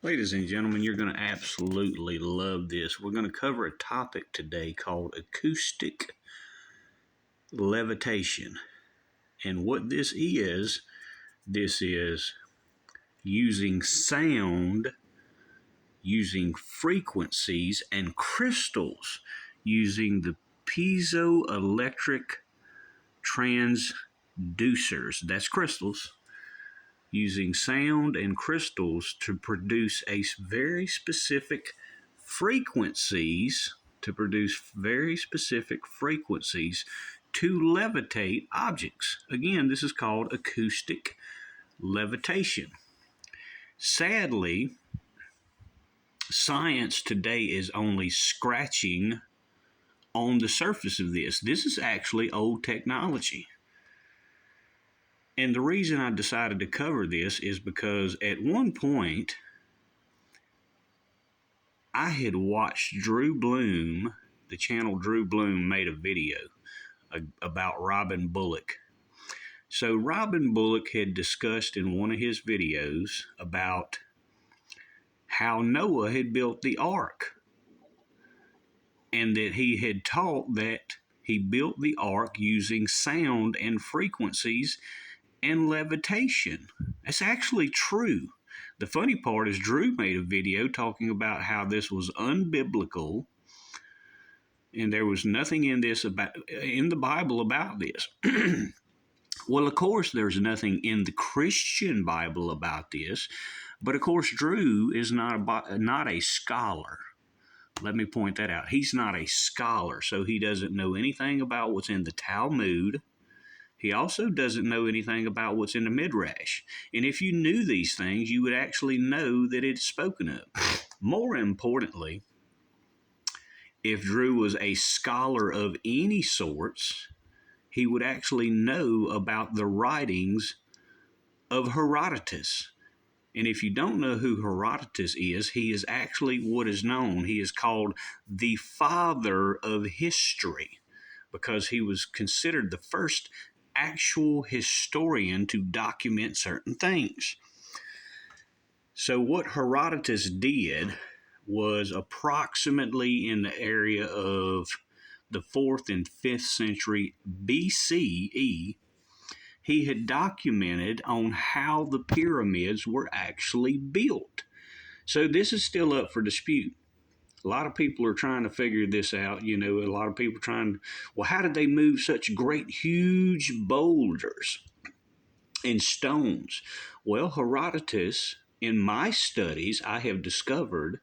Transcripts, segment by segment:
Ladies and gentlemen, you're going to absolutely love this. We're going to cover a topic today called acoustic levitation. And what this is using sound, using frequencies and crystals, using the piezoelectric transducers. That's crystals. Using sound and crystals to produce a very specific frequencies, to levitate objects. Again, this is called acoustic levitation. Sadly, science today is only scratching on the surface of this. This is actually old technology. And the reason I decided to cover this is because at one point, I had watched Drew Bloom, the channel Drew Bloom made a video about Robin Bullock. So Robin Bullock had discussed in one of his videos about how Noah had built the ark, and that he had taught that he built the ark using sound and frequencies and levitation. That's actually true. The funny part is Drew made a video talking about how this was unbiblical and there was nothing in the Bible about this. Well, of course, there's nothing in the Christian Bible about this, but of course, Drew is not a scholar. Let me point that out. He's not a scholar, so he doesn't know anything about what's in the Talmud. He also doesn't know anything about what's in the Midrash. And if you knew these things, you would actually know that it's spoken of. More importantly, if Drew was a scholar of any sorts, he would actually know about the writings of Herodotus. And if you don't know who Herodotus is, he is actually what is known. He is called the father of history because he was considered the first actual historian to document certain things. So what Herodotus did was approximately in the area of the 4th and 5th century BCE, he had documented on how the pyramids were actually built. So this is still up for dispute. A lot of people are trying to figure this out. A lot of people how did they move such great, huge boulders and stones? Well, Herodotus, in my studies, I have discovered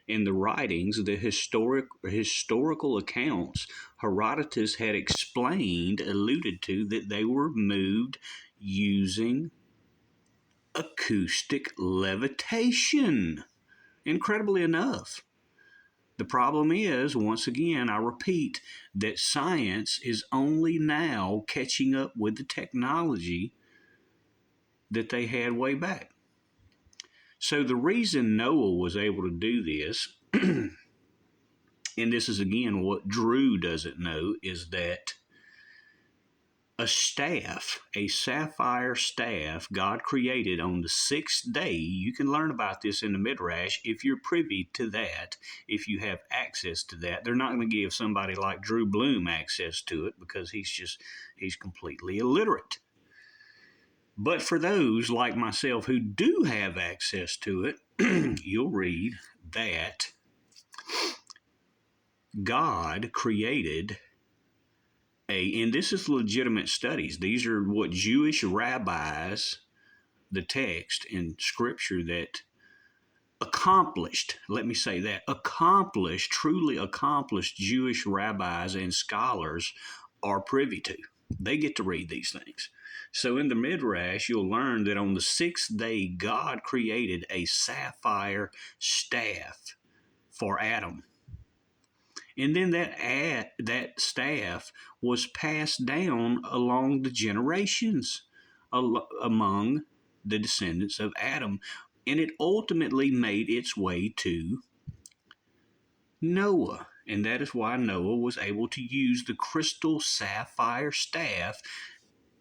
in the writings, the historical accounts, Herodotus had alluded to, that they were moved using acoustic levitation. Incredibly enough. The problem is, once again, I repeat, that science is only now catching up with the technology that they had way back. So the reason Noah was able to do this, and this is again what Drew doesn't know, is that a sapphire staff, God created on the 6th day. You can learn about this in the Midrash if you're privy to that, if you have access to that. They're not going to give somebody like Drew Bloom access to it because he's completely illiterate. But for those like myself who do have access to it, you'll read that God created and this is legitimate studies. These are what Jewish rabbis, the text in Scripture that truly accomplished Jewish rabbis and scholars are privy to. They get to read these things. So in the Midrash, you'll learn that on the 6th day, God created a sapphire staff for Adam. And then that staff was passed down along the generations among the descendants of Adam. And it ultimately made its way to Noah. And that is why Noah was able to use the crystal sapphire staff,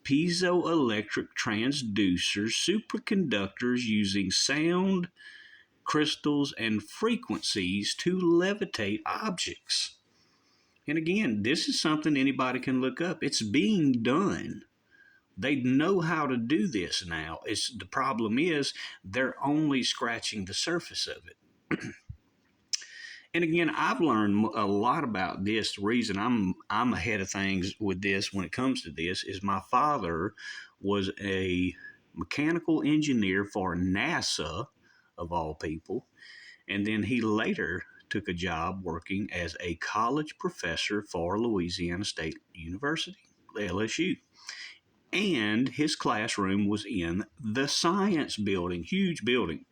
piezoelectric transducers, superconductors using sound, crystals, and frequencies to levitate objects. And again, this is something anybody can look up. It's being done. They know how to do this now. The problem is they're only scratching the surface of it. And again, I've learned a lot about this. The reason I'm ahead of things with this when it comes to this is my father was a mechanical engineer for NASA, of all people, and then he later took a job working as a college professor for Louisiana State University, LSU. And his classroom was in the science building, huge building,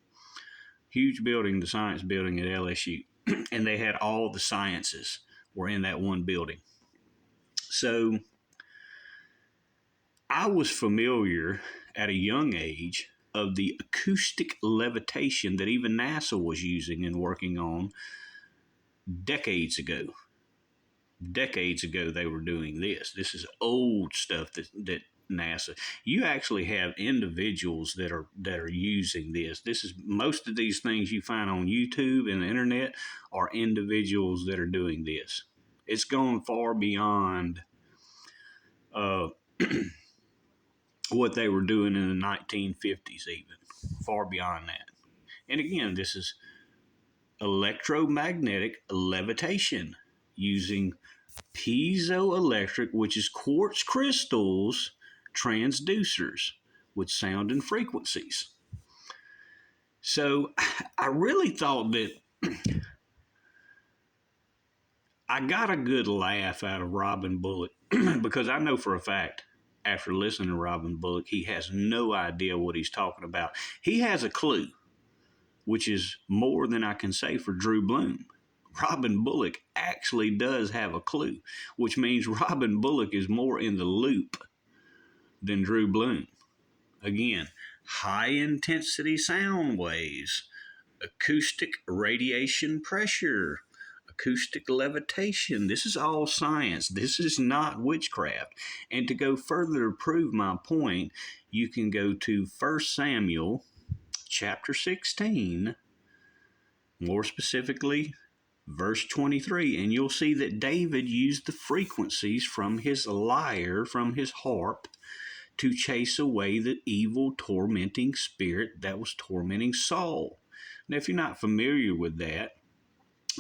the science building at LSU. And they had all the sciences were in that one building. So I was familiar at a young age of the acoustic levitation that even NASA was using and working on decades ago. Decades ago, they were doing this. This is old stuff that NASA. You actually have individuals that are using this. This is most of these things you find on YouTube and the internet are individuals that are doing this. It's gone far beyond what they were doing in the 1950s, even far beyond that. And again, this is electromagnetic levitation using piezoelectric, which is quartz crystals, transducers with sound and frequencies. So I really thought that I got a good laugh out of Robin Bullock because I know for a fact after listening to Robin Bullock, he has no idea what he's talking about. He has a clue, which is more than I can say for Drew Bloom. Robin Bullock actually does have a clue, which means Robin Bullock is more in the loop than Drew Bloom. Again, high-intensity sound waves, acoustic radiation pressure, acoustic levitation. This is all science. This is not witchcraft. And to go further to prove my point, you can go to 1 Samuel chapter 16, more specifically, verse 23, and you'll see that David used the frequencies from his lyre, from his harp, to chase away the evil, tormenting spirit that was tormenting Saul. Now, if you're not familiar with that,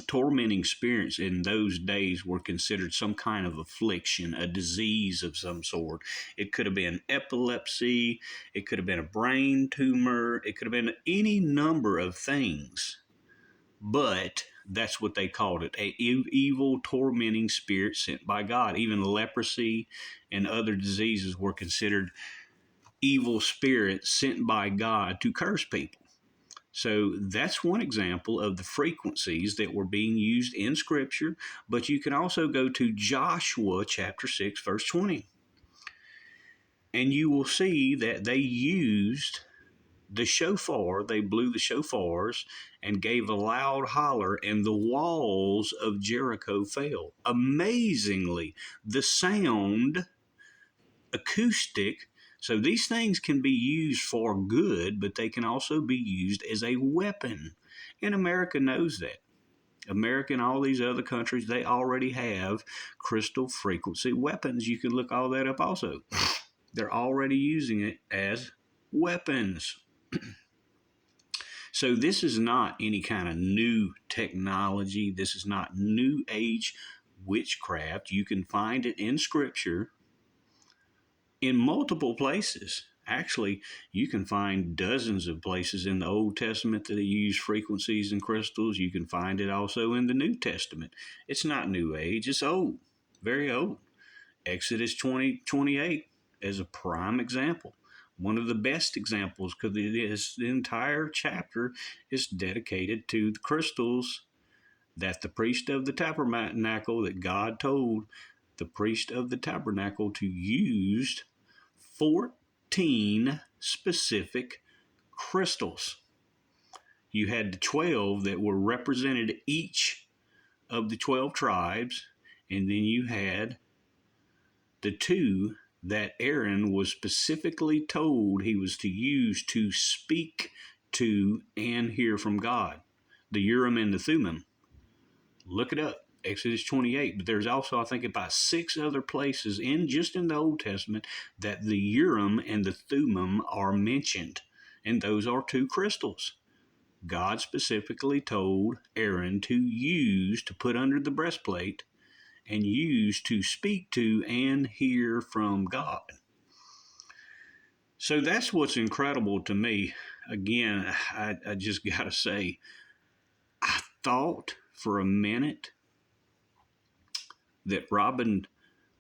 tormenting spirits in those days were considered some kind of affliction, a disease of some sort. It could have been epilepsy, it could have been a brain tumor, it could have been any number of things. But that's what they called it, an evil, tormenting spirit sent by God. Even leprosy and other diseases were considered evil spirits sent by God to curse people. So that's one example of the frequencies that were being used in Scripture. But you can also go to Joshua chapter 6, verse 20. And you will see that they used the shofar, they blew the shofars and gave a loud holler, and the walls of Jericho fell. Amazingly, the sound, acoustic, so these things can be used for good, but they can also be used as a weapon. And America knows that. America and all these other countries, they already have crystal frequency weapons. You can look all that up also. They're already using it as weapons. So this is not any kind of new technology. This is not new age witchcraft. You can find it in Scripture in multiple places. Actually, you can find dozens of places in the Old Testament that use frequencies and crystals. You can find it also in the New Testament. It's not new age. It's old, very old. Exodus 20:28 is a prime example. One of the best examples, because the entire chapter is dedicated to the crystals that the priest of the tabernacle, that God told the priest of the tabernacle to use 14 specific crystals. You had the 12 that were represented each of the 12 tribes, and then you had the 2 that Aaron was specifically told he was to use to speak to and hear from God. The Urim and the Thummim. Look it up. Exodus 28. But there's also, I think, about 6 other places in the Old Testament that the Urim and the Thummim are mentioned. And those are 2 crystals. God specifically told Aaron to put under the breastplate and use to speak to and hear from God. So that's what's incredible to me. Again, I just got to say, I thought for a minute that Robin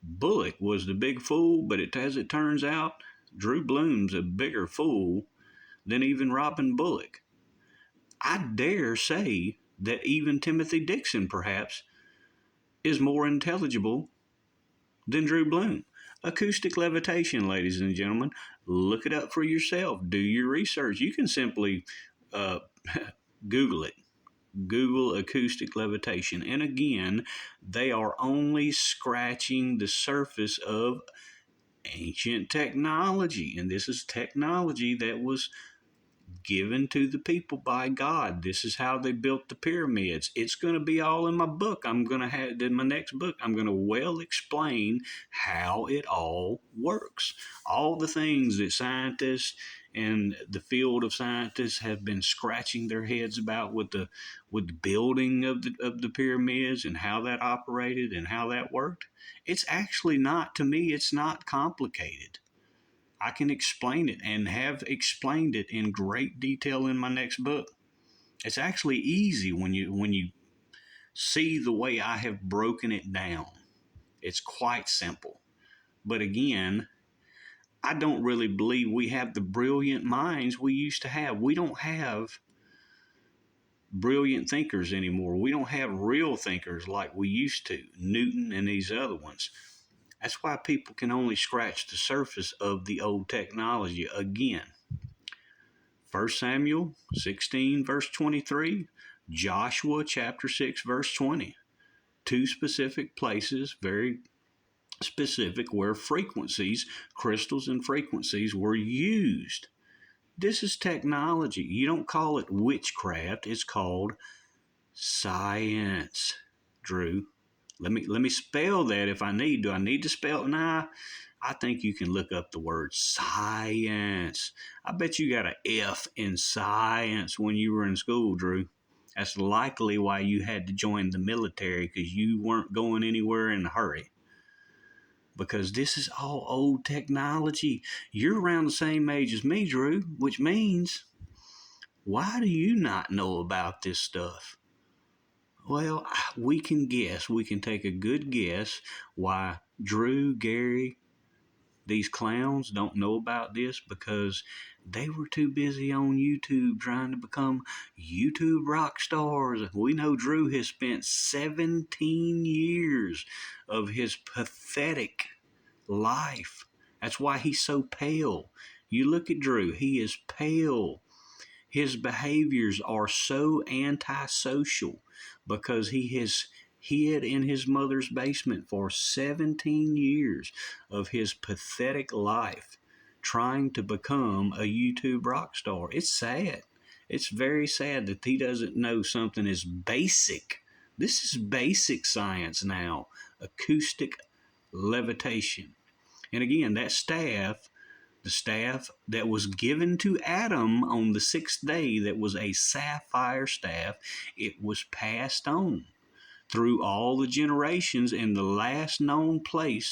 Bullock was the big fool, but as it turns out, Drew Bloom's a bigger fool than even Robin Bullock. I dare say that even Timothy Dixon, perhaps, is more intelligible than Drew Bloom. Acoustic levitation, ladies and gentlemen. Look it up for yourself. Do your research. You can simply Google it. Google acoustic levitation. And again, they are only scratching the surface of ancient technology. And this is technology that was given to the people by God. This is how they built the pyramids. It's going to be all in my book. I'm going to have in my next book. I'm going to well explain how it all works. All the things that scientists and the field of scientists have been scratching their heads about with the building of the pyramids and how that operated and how that worked. It's actually not, to me, it's not complicated. I can explain it and have explained it in great detail in my next book. It's actually easy when you see the way I have broken it down. It's quite simple. But again, I don't really believe we have the brilliant minds we used to have. We don't have brilliant thinkers anymore. We don't have real thinkers like we used to, Newton and these other ones. That's why people can only scratch the surface of the old technology. Again, 1 Samuel 16, verse 23, Joshua chapter 6, verse 20. 2 specific places, very specific, where frequencies, crystals and frequencies were used. This is technology. You don't call it witchcraft. It's called science, Drew. Let me spell that if I need. Do I need to spell it? Nah, I think you can look up the word science. I bet you got an F in science when you were in school, Drew. That's likely why you had to join the military, because you weren't going anywhere in a hurry. Because this is all old technology. You're around the same age as me, Drew, which means, why do you not know about this stuff? Well, we can guess. We can take a good guess why Drew, Gary, these clowns don't know about this, because they were too busy on YouTube trying to become YouTube rock stars. We know Drew has spent 17 years of his pathetic life. That's why he's so pale. You look at Drew, he is pale. His behaviors are so antisocial because he has hid in his mother's basement for 17 years of his pathetic life trying to become a YouTube rock star. It's sad. It's very sad that he doesn't know something as basic. This is basic science now. Acoustic levitation. And again, that staff, the staff that was given to Adam on the 6th day, that was a sapphire staff, it was passed on through all the generations, and the last known place